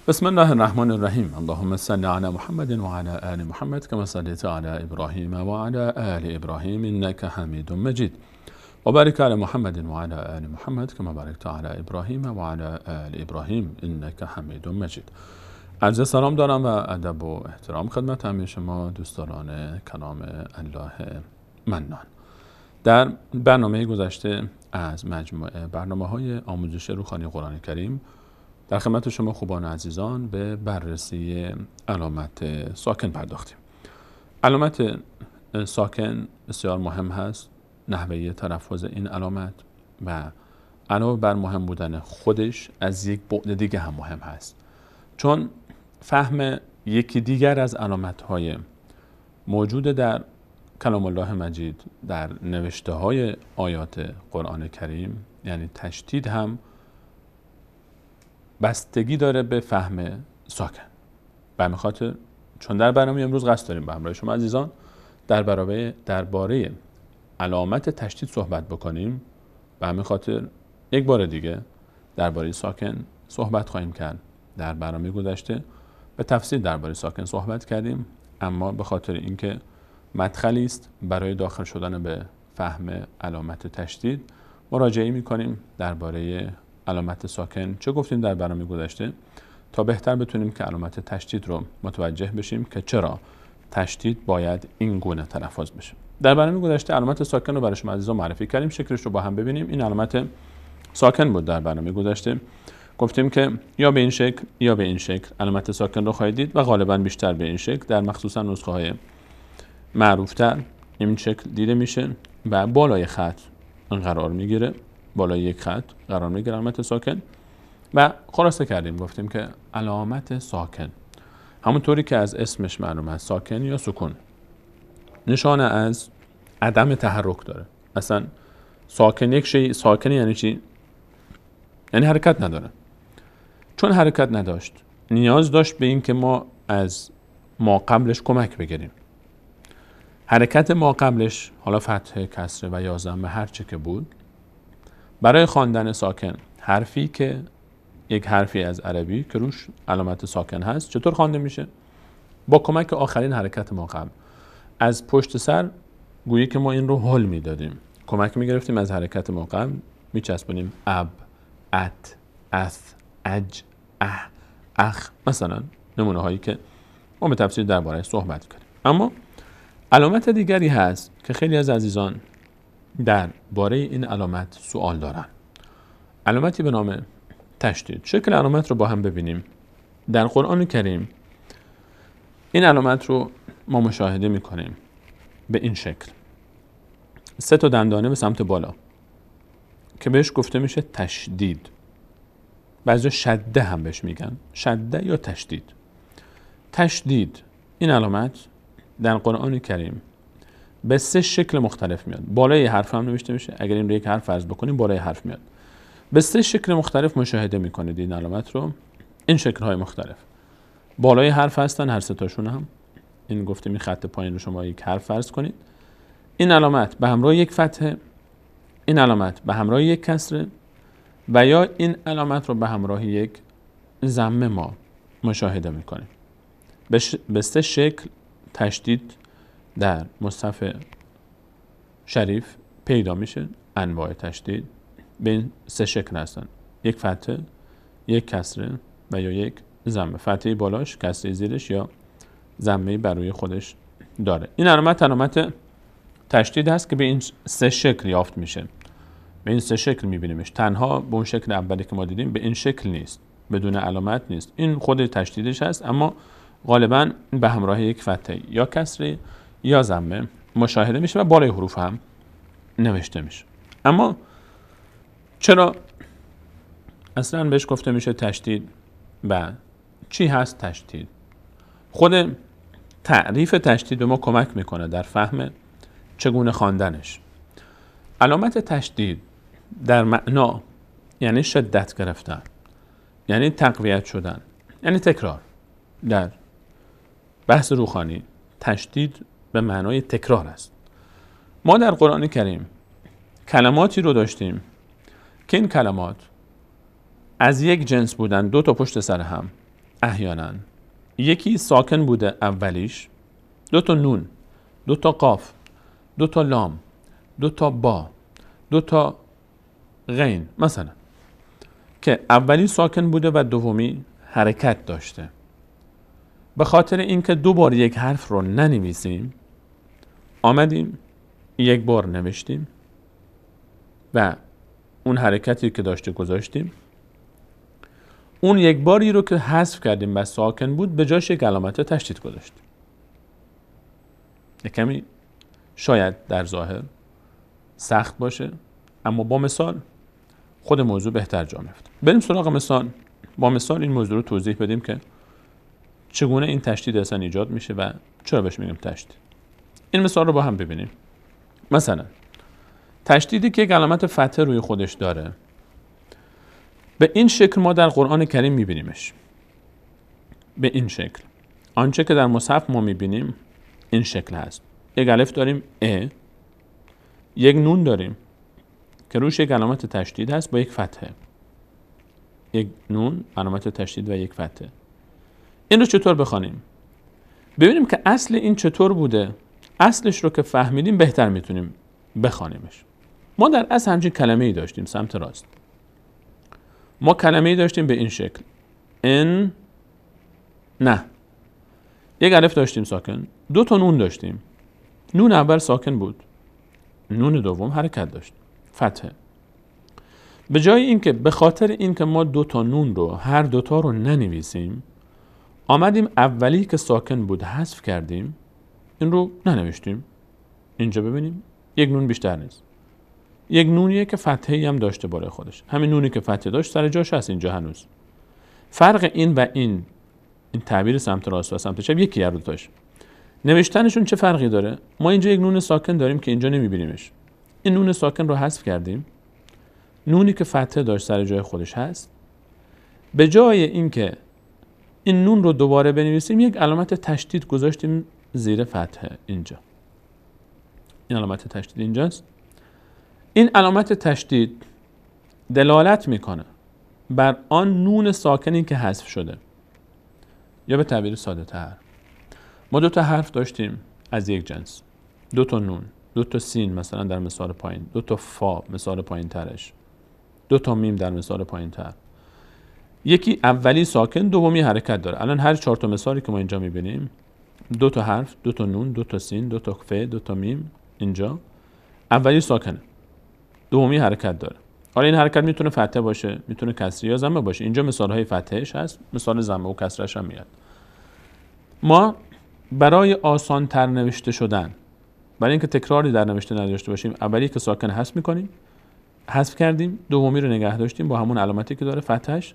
بسم الله الرحمن الرحیم. اللهم صل علی محمد و علی آل محمد کما صلیت علی ابراهیم و علی آل ابراهیم انک حمید مجید و بارک علی محمد و علی آل محمد کما بارکت علی ابراهیم و علی آل ابراهیم انک حمید مجید. عرض سلام دارم و ادب و احترام خدمت همه شما دوستداران کلام الله منان. در برنامه گذشته از مجموعه برنامه‌های آموزش روحانی قرآن کریم در خدمت شما خوبان عزیزان به بررسی علامت ساکن پرداختیم. علامت ساکن بسیار مهم هست، نحوه تلفظ این علامت و علاوه بر مهم بودن خودش از یک بعد دیگه هم مهم هست، چون فهم یکی دیگر از علامت‌های موجود در کلام الله مجید در نوشته های آیات قرآن کریم، یعنی تشدید، هم بستگی داره به فهم ساکن. به همین خاطر چون در برنامه امروز قصد داریم به همراه شما عزیزان درباره علامت تشدید صحبت بکنیم، به همین خاطر یک بار دیگه درباره ساکن صحبت خواهیم کرد. در برنامه گذشته به تفصیل درباره ساکن صحبت کردیم، اما به خاطر اینکه مدخلی است برای داخل شدن به فهم علامت تشدید، مراجعه می‌کنیم درباره علامت ساکن چه گفتیم در برنامه گذشته تا بهتر بتونیم که علامت تشدید رو متوجه بشیم که چرا تشدید باید این گونه تلفظ بشه. در برنامه گذشته علامت ساکن رو برای شما عزیزان معرفی کردیم، شکلش رو با هم ببینیم. این علامت ساکن بود. در برنامه گذشته گفتیم که یا به این شکل یا به این شکل علامت ساکن رو خواهید دید و غالبا بیشتر به این شکل، در مخصوصا نسخه های معروفتر این شکل دیده میشه و بالای خط قرار میگیره، بالای یک خط قرار میگیره علامت ساکن. و خلاصه کردیم گفتیم که علامت ساکن همونطوری که از اسمش معلوم است، ساکن یا سکون، نشانه از عدم تحرک داره. اصلا ساکن یک شی ساکن یعنی چی؟ یعنی حرکت نداره. چون حرکت نداشت نیاز داشت به این که ما از ما قبلش کمک بگیریم. حرکت ما قبلش، حالا فتح، کسره و یا ضمه، هر چه که بود، برای خواندن ساکن حرفی که یک حرفی از عربی که روش علامت ساکن هست چطور خوانده میشه؟ با کمک آخرین حرکت ما قبل. از پشت سر گویی که ما این رو هل میدادیم، کمک میگرفتیم از حرکت ما قبل، میچسبونیم اب، ات، اث، اج، اه، اخ، مثلا نمونه هایی که ما به تفصیل درباره صحبت کردیم. اما علامت دیگری هست که خیلی از عزیزان درباره این علامت سوال دارن، علامتی به نام تشدید. شکل علامت رو با هم ببینیم. در قرآن کریم این علامت رو ما مشاهده میکنیم به این شکل، 3 تا دندانه به سمت بالا که بهش گفته میشه تشدید. بعضی شده هم بهش میگن، شده یا تشدید. تشدید این علامت در قرآن کریم به 3 شکل مختلف میاد. بالای حرف هم نوشته میشه، اگر این رو یک حرف فرض بکنیم بالای حرف میاد. به 3 شکل مختلف مشاهده میکنید این علامت رو. این شکل های مختلف بالای حرف هستن، هر 3 تاشون هم. این گفتیم این خط پایین رو شما یک حرف فرض کنید. این علامت به همراه یک فتحه، این علامت به همراه یک کسره و یا این علامت رو به همراه یک ضمه ما مشاهده میکنیم. به 3 شکل تشدید در مصحف شریف پیدا میشه. انواع تشدید به این 3 شکل هستن: یک فتحه، یک کسره و یا یک ضمه. فتحه بالاش، کسره زیرش یا ضمه بر روی خودش داره. این علامت تشدید هست که به این 3 شکل یافت میشه. به این 3 شکل میبینیمش. تنها به اون شکل اولی که ما دیدیم به این شکل نیست، بدون علامت نیست. این خود تشدیدش هست، اما غالبا به همراه یک فتحه یا کسره یا ضمه مشاهده میشه و بالای حروف هم نوشته میشه. اما چرا اصلا بهش گفته میشه تشدید و چی هست تشدید؟ خود تعریف تشدید به ما کمک میکنه در فهم چگونه خواندنش. علامت تشدید در معنا یعنی شدت گرفتن، یعنی تقویت شدن، یعنی تکرار. در بحث روحانی تشدید به معنای تکرار است. ما در قرآن کریم کلماتی رو داشتیم که این کلمات از یک جنس بودن، 2 تا پشت سر هم، احیانا یکی ساکن بوده اولیش، 2 تا نون، 2 تا قاف، 2 تا لام، 2 تا با، 2 تا غین مثلا، که اولی ساکن بوده و دومی حرکت داشته. به خاطر اینکه 2 بار یک حرف رو ننویسیم، آمدیم 1 بار نوشتیم و اون حرکتی که داشته گذاشتیم. اون 1 باری رو که حذف کردیم و ساکن بود، به جاش یک علامت تشدید گذاشتیم. کمی شاید در ظاهر سخت باشه، اما با مثال خود موضوع بهتر جا میفته. بریم سراغ مثال. با مثال این موضوع رو توضیح بدیم که چگونه این تشدید اصلا ایجاد میشه و چرا بهش میگیم تشدید. این مثال رو با هم ببینیم. مثلا تشدیدی که یک علامت فتحه روی خودش داره، به این شکل ما در قرآن کریم میبینیمش. به این شکل. آنچه که در مصحف ما میبینیم این شکل هست. یک الف داریم ا، یک نون داریم که روش یک علامت تشدید هست با یک فتحه. یک نون علامت تشدید و یک فتحه. این رو چطور بخوانیم؟ ببینیم که اصل این چطور بوده. اصلش رو که فهمیدیم بهتر میتونیم بخوانیمش. ما در اصل همچین کلمه‌ای داشتیم سمت راست. ما کلمه‌ای داشتیم به این شکل. ان نه. یک الف داشتیم ساکن، 2 تا نون داشتیم. نون اول ساکن بود. نون دوم حرکت داشت. فتحه. به جای اینکه به خاطر اینکه ما 2 تا نون رو هر 2 تا رو ننویسیم، آمدیم اولی که ساکن بود حذف کردیم، این رو ننوشتیم. اینجا ببینیم یک نون بیشتر نیست. یک نونیه که فتحه‌ای هم داشته بالای خودش. همین نونی که فتحه داشت سر جاش هست اینجا هنوز. فرق این و این تعبیر سمت راست و سمت چپ یکی رو داشت. نوشتنشون چه فرقی داره؟ ما اینجا یک نون ساکن داریم که اینجا نمیبینیمش. این نون ساکن رو حذف کردیم. نونی که فتحه داشت سر جای خودش هست. به جای اینکه این نون رو دوباره بنویسیم، یک علامت تشدید گذاشتیم زیر فتحه اینجا. این علامت تشدید اینجاست. این علامت تشدید دلالت میکنه بر آن نون ساکنی که حذف شده. یا به تعبیر ساده تر، ما 2 تا حرف داشتیم از یک جنس، 2 تا نون، 2 تا سین مثلا در مثال پایین، 2 تا فا مثال پایین ترش، 2 تا میم در مثال پایین تر. یکی اولی ساکن، دومی حرکت داره. الان هر 4 تا مثالی که ما اینجا میبینیم، 2 تا حرف، 2 تا نون، 2 تا سین، 2 تا ف، 2 تا میم، اینجا اولی ساکنه، دومی حرکت داره. حالا این حرکت میتونه فتحه باشه، میتونه کسری یا ضمه باشه. اینجا مثال های فتحهش هست، مثال ضمه و کسرش هم میاد. ما برای آسان تر نوشته شدن، برای اینکه تکراری در نوشته نداشته باشیم، اولی که ساکن حذف میکنیم، حذف کردیم، دومی رو نگه داشتیم با همون علامتی که داره فتحش.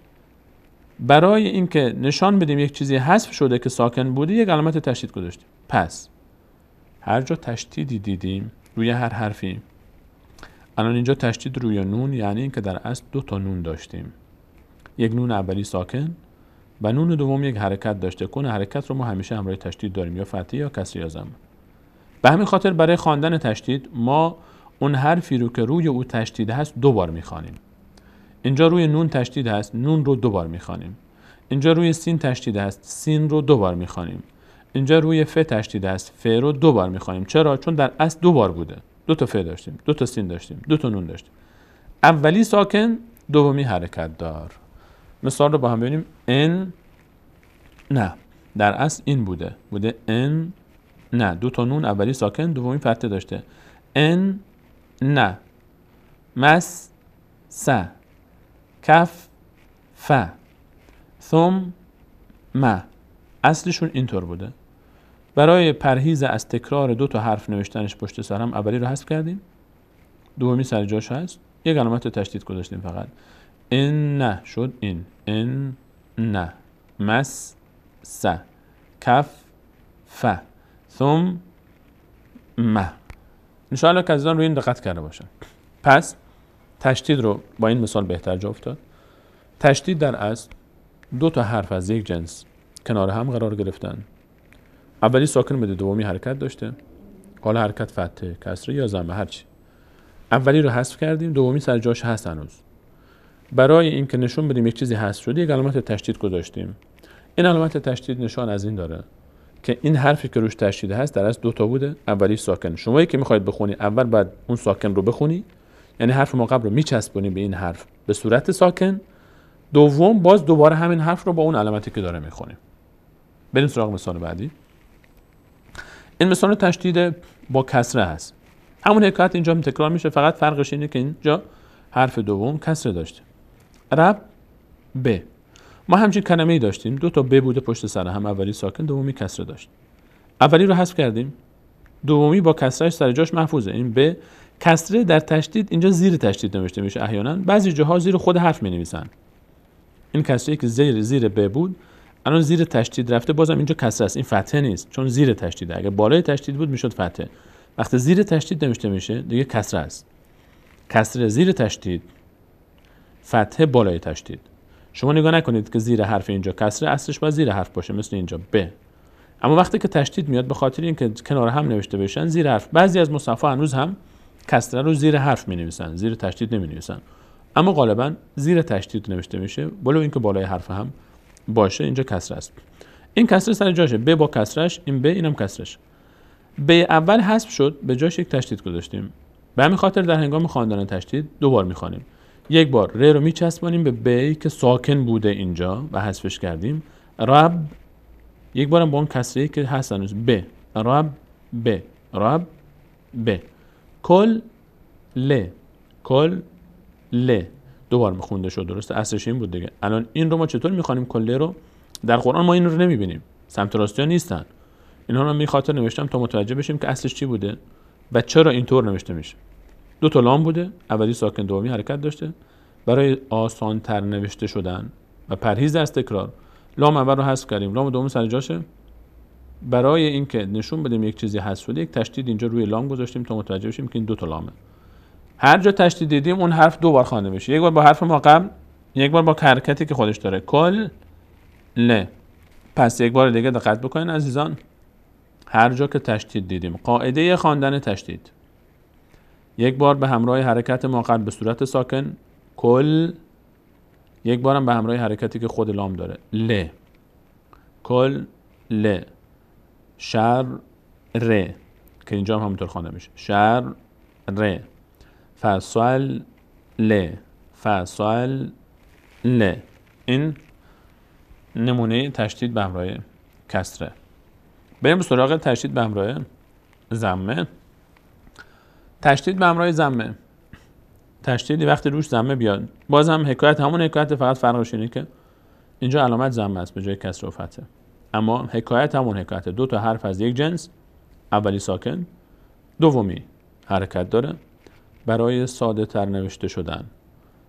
برای اینکه نشان بدیم یک چیزی حذف شده که ساکن بوده، یک علامت تشدید گذاشتیم. پس هر جا تشدیدی دیدیم روی هر حرفی، الان اینجا تشدید روی نون یعنی اینکه در اصل 2 تا نون داشتیم. یک نون اولی ساکن و نون دوم یک حرکت داشته. کن حرکت رو ما همیشه همراه تشدید داریم، یا فتحه یا کسری یا ضمه. به همین خاطر برای خواندن تشدید ما اون حرفی رو که روی او تشدید هست 2 بار میخوانیم. اینجا روی نون تشدید هست، نون رو 2 بار میخوانیم. اینجا روی سین تشدید هست، سین رو 2 بار میخوانیم. اینجا روی ف تشدید هست، ف رو 2 بار میخوانیم. چرا؟ چون در اصل 2 بار بوده. 2 تا ف داشتیم، 2 تا سین داشتیم، 2 تا نون داشتیم. اولی ساکن، دومی حرکت دار. مثال رو با هم ببینیم. ان نه، در اصل این بوده ان نه، 2 تا نون اولی ساکن، دومی فتحه داشته. ان نه، مس س، کف ف، ثم م. اصلشون اینطور بوده. برای پرهیز از تکرار 2 تا حرف نوشتنش پشت سر هم، اولی رو حذف کردیم، دومی سر جاش هست، یک علامت تشدید گذاشتیم فقط. ان نه شد این. ان نه، مس س، کف ف، ثم م. انشاءالله که عزیزان روی این دقت کرده باشن. پس تشدید رو با این مثال بهتر جا افتاد. تشدید در اصل 2 تا حرف از یک جنس کنار هم قرار گرفتن. اولی ساکن بوده، دومی حرکت داشته. حالا حرکت فتحه، کسره یا ضمه، هرچی. اولی رو حذف کردیم، دومی سر جاش هست هنوز. برای اینکه نشون بدیم یک چیزی حذف شده، یک علامت تشدید گذاشتیم. این علامت تشدید نشان از این داره که این حرفی که روش تشدید هست در اصل دو تا بوده، اولی ساکن. شما که میخواید بخونی اول باید اون ساکن رو بخونی، یعنی حرف ماقبل رو میچسبونی به این حرف به صورت ساکن. دوم باز دوباره همین حرف رو با اون علامتی که داره میخونیم. بریم سراغ مثال بعدی. این مثال تشدید با کسره هست. همون حکایت اینجا تکرار میشه، فقط فرقش اینه که اینجا حرف دوم کسره داشته. رب ب. ما همچین کلمه‌ای داشتیم، دو تا ب بوده پشت سر هم، اولی ساکن دومی کسره داشت. اولی رو حذف کردیم، دومی با کسرهش سر جاش محفوظه. این ب کسره در تشدید اینجا زیر تشدید نوشته میشه احیانا، بعضی جاها زیر خود حرف مینویسن. این کسره که زیر ب بود الان زیر تشدید رفته، بازم اینجا کسره است، این فتحه نیست چون زیر تشدیده. اگه بالای تشدید بود میشد فتحه، وقتی زیر تشدید نوشته میشه دیگه کسره است. کسره زیر تشدید، فتحه بالای تشدید. شما نگاه نکنید که زیر حرف اینجا کسره، اصلش باید زیر حرف باشه مثل اینجا ب. اما وقتی که تشدید میاد به خاطر اینکه کنار هم نوشته بشن زیر حرف، بعضی از مصحف‌ها هنوز هم کسره رو زیر حرف می‌نویسن، زیر تشدید نمی‌نویسن، اما غالبا زیر تشدید نوشته میشه ولو اینکه بالای حرف هم باشه. اینجا کسره است، این کسره سر جاشه، ب با کسرش، این ب اینم کسرش. ب اول حذف شد، به جاش یک تشدید گذاشتیم. به همین خاطر در هنگام خواندن تشدید دو بار می‌خوانیم. یک بار ر رو میچسبونیم به ب که ساکن بوده اینجا و حذفش کردیم. رب، یک بارم با اون کسره‌ای که هست هنوز ب، رب ب، رب ب. کل ل، کل ل، دو بار میخونده شد، درسته؟ اصلش این بود دیگه. الان این رو ما چطور میخوانیم کل رو؟ در قرآن ما این رو نمیبینیم، سمت راستی ها نیستن. اینها رو من خاطر نوشتم تا متوجه بشیم که اصلش چی بوده و چرا اینطور نوشته میشه. دو تا لام بوده، اولی ساکن دومی حرکت داشته. برای آسان تر نوشته شدن و پرهیز از تکرار لام اول رو حذف کردیم، لام دوم سر جاشه. برای اینکه نشون بدیم یک چیزی حذف شده، یک تشدید اینجا روی لام گذاشتیم تا متوجه بشیم که این دو تا لامه. هر جا تشدید دیدیم اون حرف دو بار خوانده میشه، یک بار با حرف ما قبل، یک بار با حرکتی که خودش داره، کل ل. پس یک بار دیگه دقت بکنین عزیزان، هر جا که تشدید دیدیم، قاعده خواندن تشدید، یک بار به همراه حرکت ما قبل به صورت ساکن کل، یک بارم به همراه حرکتی که خود لام داره ل. کل ل. شر ر که اینجا هم همونطور خوانده میشه، شر ر. فصل ل، فصل ل. این نمونه تشدید به همراه کسره. بریم به سراغ تشدید به همراه ضمه. تشدید به همراه ضمه، تشدیدی وقتی روش ضمه بیاد، بازم حکایت همون حکایت، فقط فرقش اینه که اینجا علامت ضمه است به جای کسر و فتحه. اما حکایت همون حکایت، دو تا حرف از یک جنس، اولی ساکن دومی حرکت داره. برای ساده تر نوشته شدن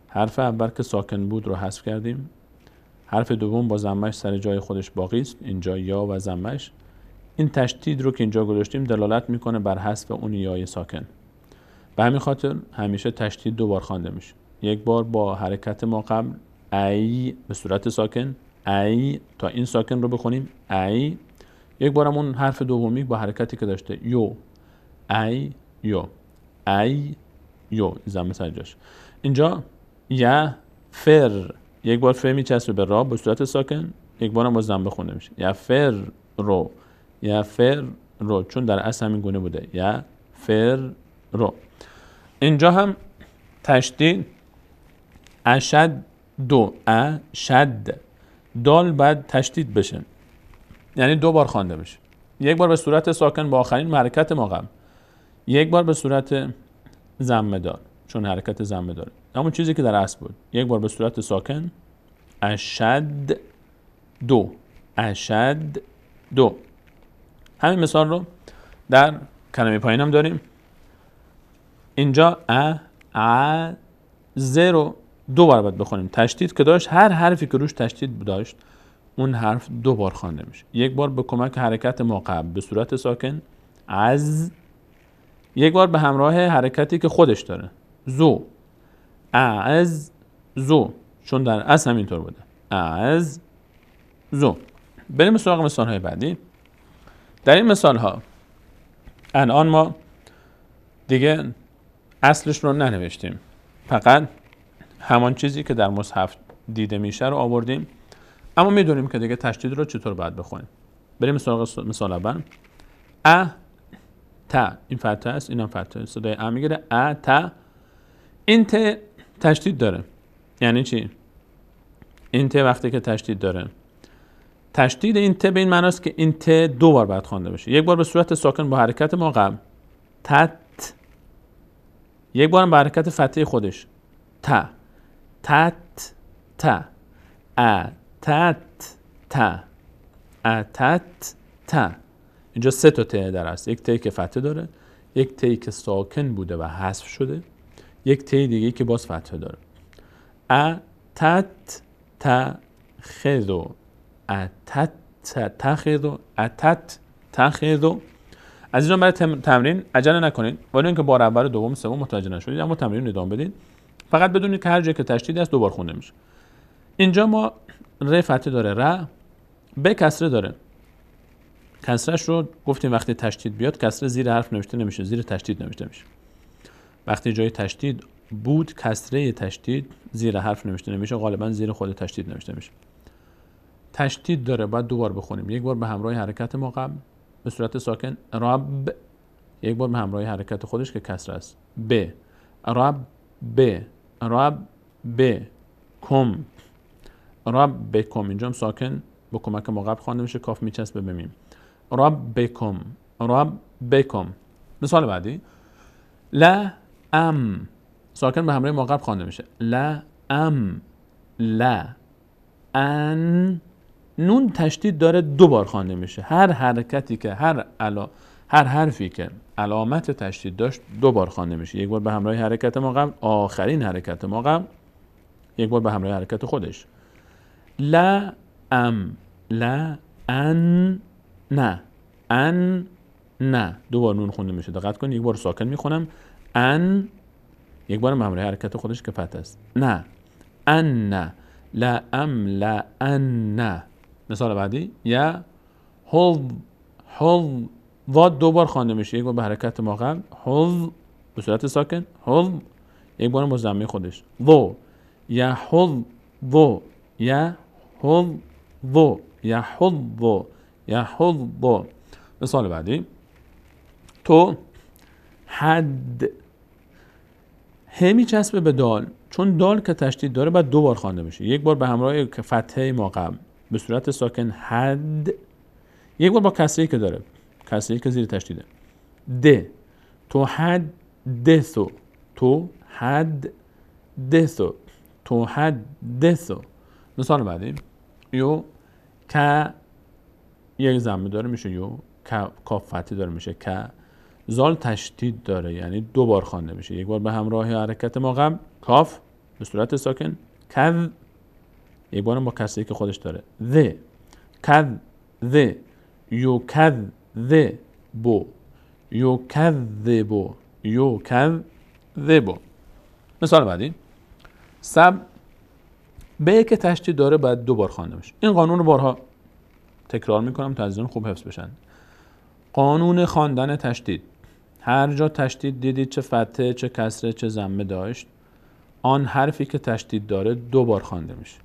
حرف اول که ساکن بود رو حذف کردیم، حرف دوم با ضمه‌اش سر جای خودش باقی است، اینجا یا و ضمه‌اش. این تشدید رو که اینجا گذاشتیم دلالت میکنه بر حذف اون یای ساکن. به همین خاطر همیشه تشدید دو بار خوانده میشه، یک بار با حرکت ما قبل ای به صورت ساکن ای تا این ساکن رو بخونیم ای، یک بارم اون حرف دومی با حرکتی که داشته یو ای یو ای یو، ضمه سر جاش. اینجا یا فر، یک بار ف میچسبه به را به صورت ساکن، یک بارم با ضمه خونده میشه یا فر رو، یا فر رو، چون در اصل همین گونه بوده یا فر رو. اینجا هم تشدید اشد دو، اشد دال بعد تشدید بشه، یعنی دو بار خوانده بشه، یک بار به صورت ساکن با آخرین حرکت ما قبل، یک بار به صورت ضمه دار چون حرکت ضمه داره، همون چیزی که در اصل بود. یک بار به صورت ساکن اشد دو، اشد دو. همین مثال رو در کلمه پایین هم داریم. اینجا ز رو دو بار باید بخونیم، تشدید که داشت، هر حرفی که روش تشدید داشت اون حرف دو بار خوانده میشه، یک بار به کمک حرکت ما قبل به صورت ساکن از، یک بار به همراه حرکتی که خودش داره زو، از زو، چون در اصل همینطور بوده از زو. بریم سراغ مثال های بعدی. در این مثال ها الان ما دیگه اصلش رو ننوشتیم، فقط همان چیزی که در مصحف دیده میشه رو آوردیم. اما میدونیم که دیگه تشدید رو چطور باید بخونیم. بریم سراغ مثال اول. تا، این فتحه است، اینم فتحه. صدای میگیره. تا. این ت تشدید داره. یعنی چی؟ این ت وقتی که تشدید داره، تشدید این ت به این معناست که این ت 2 بار باید خوانده بشه. یک بار به صورت ساکن با حرکت ما قبل تت، یک بارم با حرکت فتحه خودش تا، تت تا، تت تا، تت تا. اینجا 3 تا ت در است. یک تی که فتحه داره، یک تی که ساکن بوده و حذف شده، یک تی دیگه که باز فتحه داره. تت تخذو، اتت تخذو، اتت تخذو. عزیزان برای تمرین عجله نکنید، ولی اینکه بار اول، دوم، سوم متوجه نشدید، اما تمرین ادامه بدید. فقط بدونید که هر جایی که تشدید است 2 بار خونده میشه. اینجا ما ر فتحه داره، ر، ب کسره داره. کسرهش رو گفتیم وقتی تشدید بیاد کسره زیر حرف نوشته نمیشه، زیر تشدید نوشته میشه. وقتی جای تشدید بود کسره تشدید زیر حرف نوشته نمیشه، غالبا زیر خود تشدید نوشته میشه. تشدید داره، باید 2 بار بخونیم. یک بار به همراه حرکت ما قبل به صورت ساکن رب، یک بار به همراه حرکت خودش که کسره است ب، رب ب، رب ب کم، رب بکم. اینجا هم ساکن با کمک ما قبل خوانده میشه، کاف میچسبه به میم. رب بکم، رب بکم. مثال بعدی. لا ام، ساکن به همراه ما قبل خوانده میشه. لا ام، لا ان. نون تشدید داره، 2 بار خوانده میشه. هر حرکتی که هر حرفی که علامت تشدید داشت 2 بار خوانده میشه. یک بار به همراه حرکت ما قبل، آخرین حرکت ما قبل، یک بار به همراه حرکت خودش. لا ام، لا ان، نه، ان، نه. 2 بار نون خونده میشه. دقت کن، یک بار ساکن میخونم ان، یک بار به همراه حرکت خودش که فتح است. نه، ان، نه، لا ام، لا ان، نه. مثال بعدی. یا حظ، حظ، واد 2 بار خوانده میشه. یک بار به حرکت ما قبل حظ به صورت ساکن، حظ، یک بار مضمه خودش ضو، یا حظ ضو، یا حظ ضو، یا حظ ضو، یا حظ ضو. مثال بعدی. تو حد، ه میچسبه به دال، چون دال که تشدید داره باید 2 بار خوانده میشه. یک بار به همراه فتحه ما قبل به صورت ساکن حد، یک بار با کسری که داره، کسری که زیر تشدیده د. تو حد دثو، تو حد دثو، تو حد دثو. مثال بعدی. یو که یک ضمه داره میشه یو، که کاف فتحه داره میشه که. زال تشدید داره یعنی 2 بار خوانده میشه. یک بار به همراه حرکت ما قبل کاف به صورت ساکن کذ، یک بارم با کسری که خودش داره ذ، کذ ذ، یو کذ ذ بو، یو کذ ذ بو، یو کذ ذ بو. مثال بعدی. سب، به که تشدید داره باید 2 بار خوانده میشه. این قانون رو بارها تکرار میکنم تا عزیزان خوب حفظ بشن. قانون خواندن تشدید. هر جا تشدید دیدید چه فتحه، چه کسره، چه ضمه داشت، آن حرفی که تشدید داره 2 بار خوانده میشه.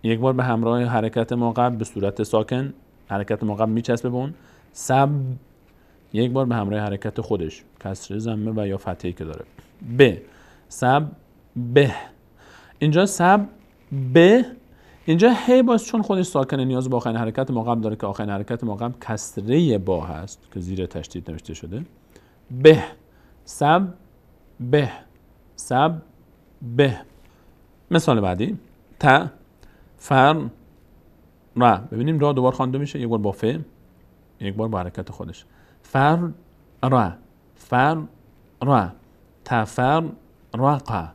یک بار به همراه حرکت ما قبل به صورت ساکن، حرکت ما قبل میچسبه به اون سب، یک بار به همراه حرکت خودش کسره، ضمه و یا فتحه‌ای که داره ب، سب به. اینجا سب به، اینجا هی باز چون خودش ساکنه نیاز به آخرین حرکت ما قبل داره که آخرین حرکت ما قبل کسره با هست که زیر تشدید نوشته شده. به، سب به، سب به. مثال بعدی. تا فر را، ببینیم را 2 بار خوانده میشه. یک بار با ف، یک بار با حرکت خودش. فر را، فر را، تفر راقا،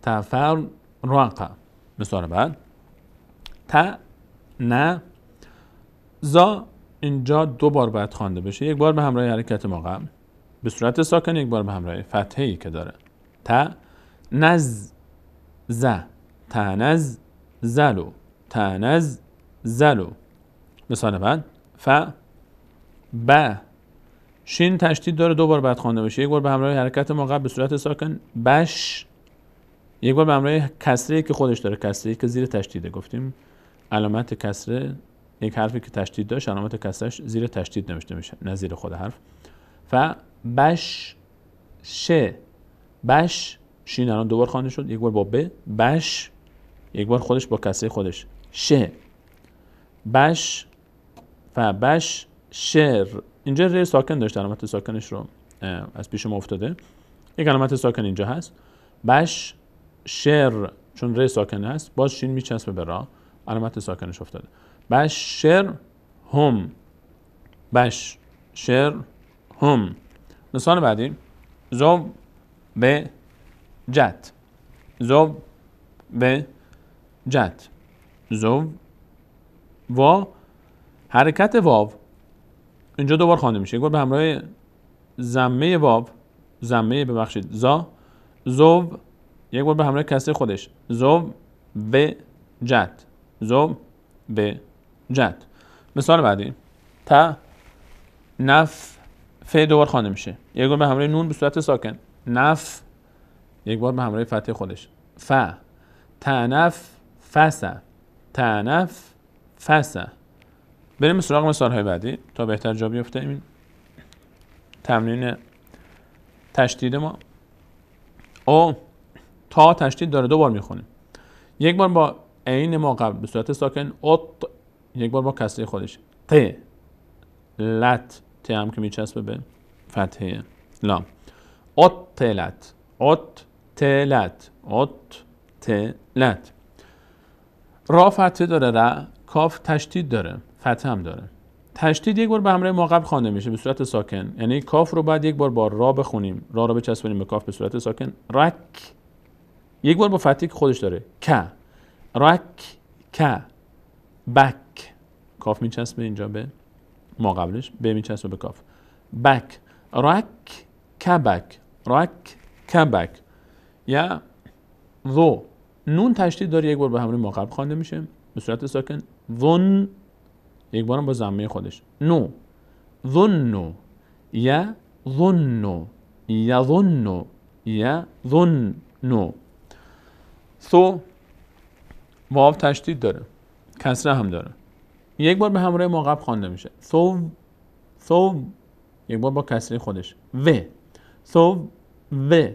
تفر راقا. مثال بعد. تا نه زا، اینجا 2 بار باید خوانده بشه. یک بار به همراه حرکت ما قبل به صورت ساکن، یک بار به همراه فتحه‌ای که داره. تا نز ز، تنز زلو، تنز زلو. مثال بعد. ف ب، شین تشدید داره 2 بار باید خوانده بشه. یک بار به همراه حرکت ما قبل به صورت ساکن بش، یک بار به همراه کسری که خودش داره، کسری که زیر تشدیده گفتیم علامت کسره، یک حرفی که تشدید داشت علامت کسرش زیر تشدید نوشته میشه نه زیر خود حرف. بش شه، بش شین الان دوبار خوانده شد، یک بار با ب، بش یک بار خودش با کسره خودش، شه بش بش شر. اینجا ر ساکن داشت، علامت ساکنش رو از پیش ما افتاده، یک علامت ساکن اینجا هست. بش شر چون ر ساکن هست باز شین میچسبه به را، علامت ساکنش افتاده. بش شر هم، بش شر هم. مثال بعدی زو به جت، زو به جت، زو و حرکت واو اینجا دوبار خوانده میشه، یک بار به همراه ضمه واو، ضمه ببخشید زا، زو یک بار به همراه کسره خودش، زو به جت، زو به جت. مثال بعدی تا نف ف دوبار خوانده میشه، یک بار به همراه نون به صورت ساکن، نف یک بار به همراه فتح خودش، ف تنف فسه، تنف فسه. بریم سراغ مثال های بعدی تا بهتر جا بیفته این تمرین تشدید ما. او تا تشدید داره دو بار میخونیم، یک بار با عین ما قبل به صورت ساکن اوت، یک بار با کسره خودش ت، لت ت هم که میچسبه به فتحه لام، اوت تلت، اوت تلت، اوت تلت. را فتحه داره، را کاف تشدید داره، فتحه هم داره. تشدید یک بار به همراه ما قبل خوانده میشه به صورت ساکن، یعنی کاف رو بعد یک بار با را بخونیم، را رو بچسبونیم به کاف به صورت ساکن، رک یک بار با فتحی که خودش داره، ک رک ک، بک کاف میچسبه اینجا به ما قبلش، به میچسبه به کاف، بک رک کبک، رک کبک. یا ذو نون تشدید داره، یک بار به همراه ما قبل خوانده میشه به صورت ساکن، ظن یک بارم با ضمه خودش، نو ظنو، یا ظنو، یظنو، یا ظنو. ثو واو تشدید داره، کسره هم داره، یک بار به همراه ما قبل خوانده میشه، ثو ثو یک بار با کسره خودش، و ثو و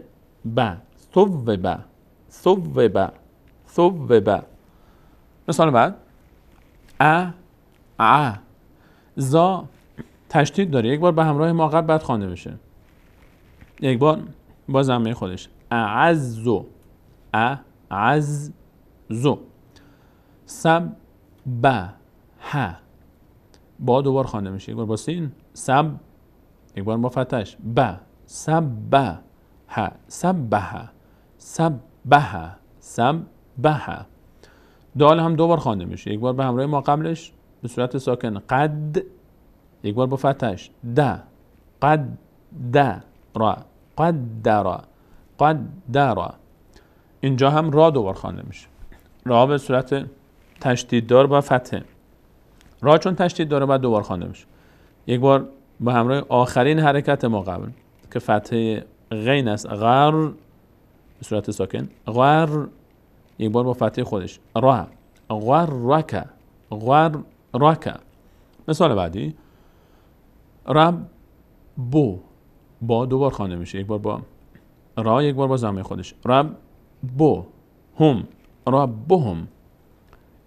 با، ثو و با، ثو و با، ثو و با. مثال بعد ا زا تشدید داره، یک بار به همراه ما قبل بعد خوانده میشه، یک بار با ضمه خودش، اعزو، اعزو. سب با ها با دوبار خوانده میشه، یک بار با سین سب، یک بار با فتحش با، سب با ها، سب بها، سب بها، سب بها. دال هم دوبار خوانده میشه، یک بار به همراه ما قبلش به صورت ساکن قد، یک بار با فتحش دا، قد دا را، قد درا، قد درا. اینجا هم را دوبار خوانده میشه، را به صورت تشدید دار با فتحه، را چون تشدید داره بعد دوبار خوانده میشه، یک بار با همراه آخرین حرکت ما قبل که فتحه غین است، غر به صورت ساکن، غر یک بار با فتحه خودش، را غر رکا، غر رکا. مثال بعدی رب بو با دوبار خوانده میشه، یک بار با را یک بار با ضمه خودش، رب بو هم، رب هم.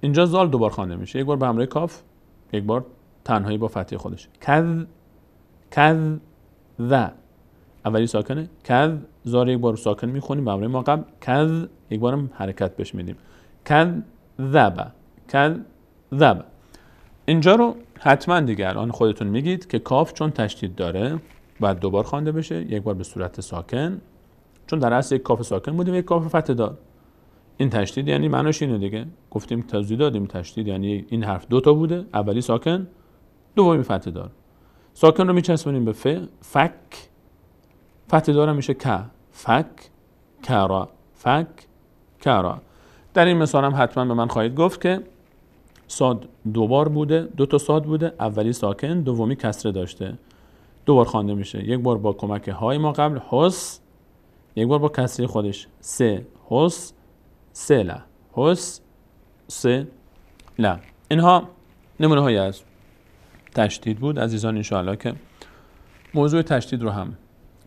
اینجا زال دوبار خوانده میشه، یک بار به همراه کاف، یک بار تنهایی با فتحه خودش، کذ کذ ذ اولی ساکنه، کذ زار یک بار ساکن میخونیم به همراه ما قبل، کذ یک بارم حرکت بهش میدیم، کذ ذب، کذ ذب. اینجا رو حتما دیگه الان خودتون میگید که کاف چون تشدید داره باید دوبار خوانده بشه، یک بار به صورت ساکن، چون در اصل یک کاف ساکن بودیم یک کاف فتحه دار. این تشدید یعنی معناش اینه دیگه، گفتیم توضیح دادیم تشدید یعنی این حرف دو تا بوده، اولی ساکن دومی فتحه دار، ساکن رو میچسبونیم به ف، فک، فتحه دار میشه ک، فک کرا، فک کرا. در این مثال هم حتما به من خواهید گفت که صاد دوبار بوده، دو تا صاد بوده، اولی ساکن دومی کسره داشته، دوبار خوانده میشه، یک بار با کمک های ما قبل حس، یک بار با کسره خودش س، حس سلا، حس س لا. اینها نمونه هایی از تشدید بود. عزیزان انشاءالله که موضوع تشدید رو هم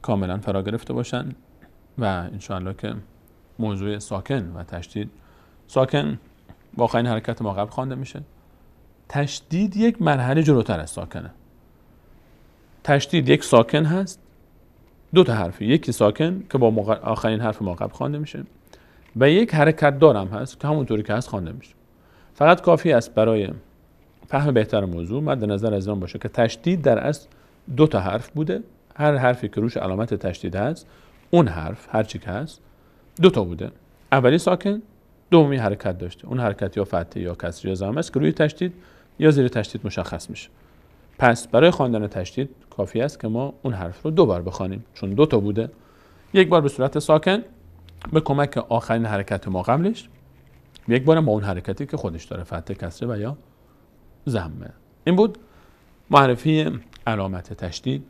کاملا فرا گرفته باشن و انشاءالله که موضوع ساکن و تشدید، ساکن واقعا این حرکت ما قبل خوانده میشه. تشدید یک مرحله جلوتر از ساکنه. تشدید یک ساکن هست، دو تا حرفی، یکی ساکن که با آخرین حرف ما قبل خوانده میشه و یک حرکت دارم هست که همونطوری که هست خوانده میشه. فقط کافی است برای فهم بهتر موضوع مد نظر از آن باشه که تشدید در اصل دو تا حرف بوده، هر حرفی که روش علامت تشدید هست اون حرف هر چی که هست دو تا بوده، اولی ساکن، دومی حرکت داشته. اون حرکت یا فتحه یا کسری یا ضم است که روی تشدید یا زیر تشدید مشخص میشه. پس برای خواندن تشدید کافی است که ما اون حرف رو دو بار بخوانیم، چون دو تا بوده، یک بار به صورت ساکن به کمک آخرین حرکت ما قبلش، یک بار با اون حرکتی که خودش داره، فتحه، کسره و یا ضمه. این بود معرفی علامت تشدید.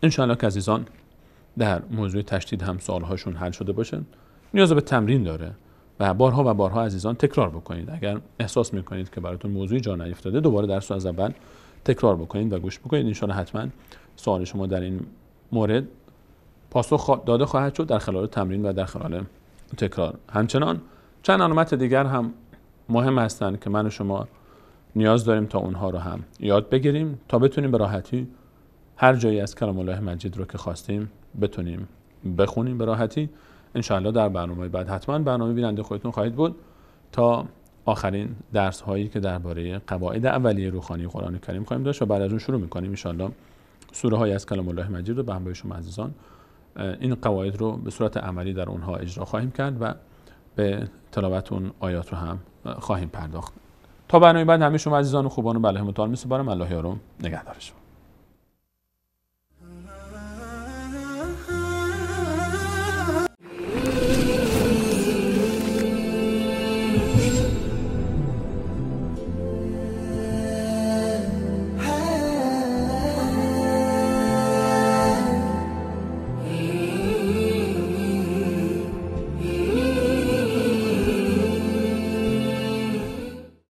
انشاءالله که عزیزان در موضوع تشدید هم سوالهاشون حل شده باشن. نیاز به تمرین داره و بارها عزیزان تکرار بکنید. اگر احساس میکنید که براتون موضوعی جا نیفتاده دوباره درس رو از اول تکرار بکنید و گوش بکنید. انشاءالله حتما سوال شما در این مورد پاسخ داده خواهد شد در خلال تمرین و در خلال تکرار. همچنان چند علامت دیگر هم مهم هستند که من و شما نیاز داریم تا اونها رو هم یاد بگیریم تا بتونیم به راحتی هر جایی از کلام الله مجید رو که خواستیم بتونیم بخونیم به راحتی. انشاءالله در برنامه بعد حتما برنامه بیننده خودتون خواهید بود تا آخرین درس هایی که درباره قواعد اولیه روحانی قرآن کریم خواهیم داشت و بعد از اون شروع می‌کنیم انشاءالله سوره های از کلام الله مجید رو به همراه شما عزیزان این قواعد رو به صورت عملی در اونها اجرا خواهیم کرد و به تلاوت اون آیات رو هم خواهیم پرداخت. تا برنامه بعد همه شما عزیزان و خوبان و بله متعال می‌سپارم. الله یارم نگهدارش.